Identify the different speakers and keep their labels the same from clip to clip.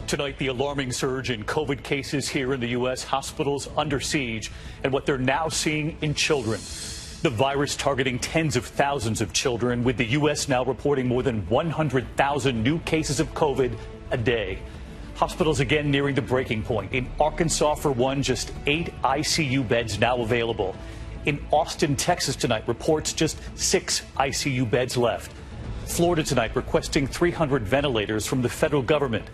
Speaker 1: Tonight, the alarming surge in COVID cases here in the U.S., hospitals under siege, and what they're now seeing in children. The virus targeting tens of thousands of children, with the U.S. now reporting more than 100,000 new cases of COVID a day. Hospitals again nearing the breaking point. In Arkansas, for one, just 8 ICU beds now available. In Austin, Texas tonight, reports just 6 ICU beds left. Florida tonight requesting 300 ventilators from the federal government.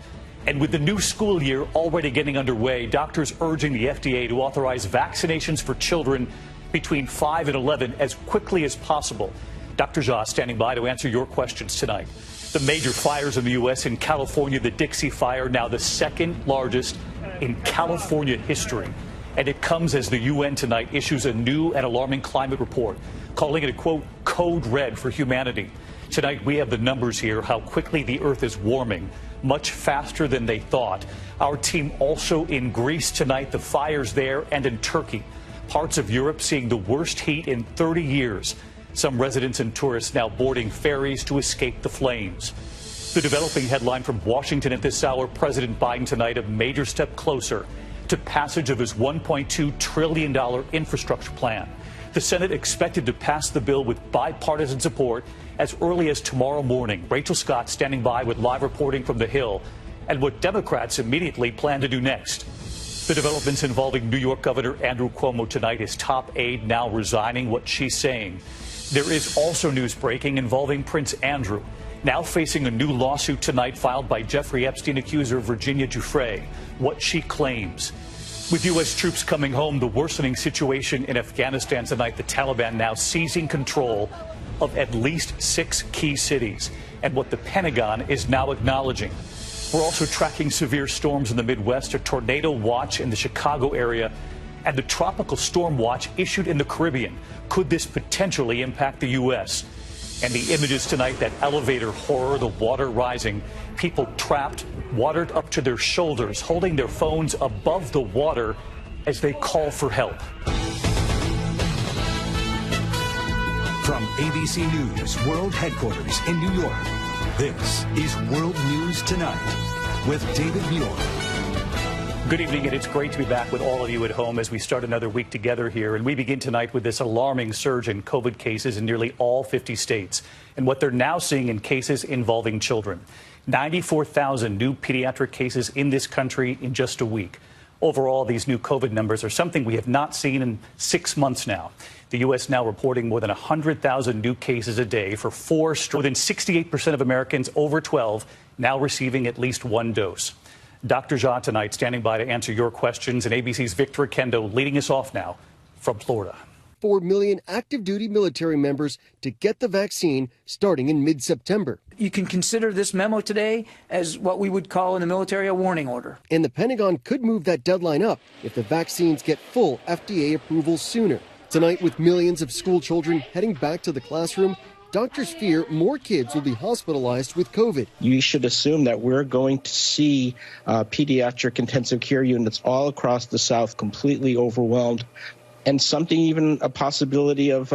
Speaker 1: And with the new school year already getting underway, doctors urging the FDA to authorize vaccinations for children between 5 and 11 as quickly as possible. Dr. Jha standing by to answer your questions tonight. The major fires in the U.S. in California, the Dixie Fire, now the second largest in California history. And it comes as the UN tonight issues a new and alarming climate report, calling it a, quote, code red for humanity. Tonight, we have the numbers here, how quickly the Earth is warming, much faster than they thought. Our team also in Greece tonight, the fires there, and in Turkey. Parts of Europe seeing the worst heat in 30 years. Some residents and tourists now boarding ferries to escape the flames. The developing headline from Washington at this hour, President Biden tonight a major step closer to passage of his $1.2 trillion infrastructure plan. The Senate expected to pass the bill with bipartisan support as early as tomorrow morning. Rachel Scott standing by with live reporting from the Hill and what Democrats immediately plan to do next. The developments involving New York Governor Andrew Cuomo tonight, his top aide now resigning, what she's saying. There is also news breaking involving Prince Andrew, now facing a new lawsuit tonight filed by Jeffrey Epstein accuser Virginia Giuffre, what she claims. With U.S. troops coming home, the worsening situation in Afghanistan tonight, the Taliban now seizing control of at least 6 key cities, and what the Pentagon is now acknowledging. We're also tracking severe storms in the Midwest, a tornado watch in the Chicago area, and the tropical storm watch issued in the Caribbean. Could this potentially impact the U.S.? And the images tonight, that elevator horror, the water rising, people trapped, watered up to their shoulders, holding their phones above the water as they call for help.
Speaker 2: From ABC News World Headquarters in New York, this is World News Tonight with David Muir.
Speaker 1: Good evening, and it's great to be back with all of you at home as we start another week together here. And we begin tonight with this alarming surge in COVID cases in nearly all 50 states and what they're now seeing in cases involving children. 94,000 new pediatric cases in this country in just a week. Overall, these new COVID numbers are something we have not seen in 6 months now. The U.S. now reporting more than 100,000 new cases a day for 4 straight. More than 68% of Americans over 12 now receiving at least 1 dose. Dr. Jha tonight standing by to answer your questions, and ABC's Victor Kendo leading us off now from Florida.
Speaker 3: 4 million active duty military members to get the vaccine starting in mid-September.
Speaker 4: You can consider this memo today as what we would call in the military a warning order.
Speaker 3: And the Pentagon could move that deadline up if the vaccines get full FDA approval sooner. Tonight, with millions of school children heading back to the classroom, doctors fear more kids will be hospitalized with COVID.
Speaker 5: You should assume that we're going to see pediatric intensive care units all across the South completely overwhelmed, and something even a possibility of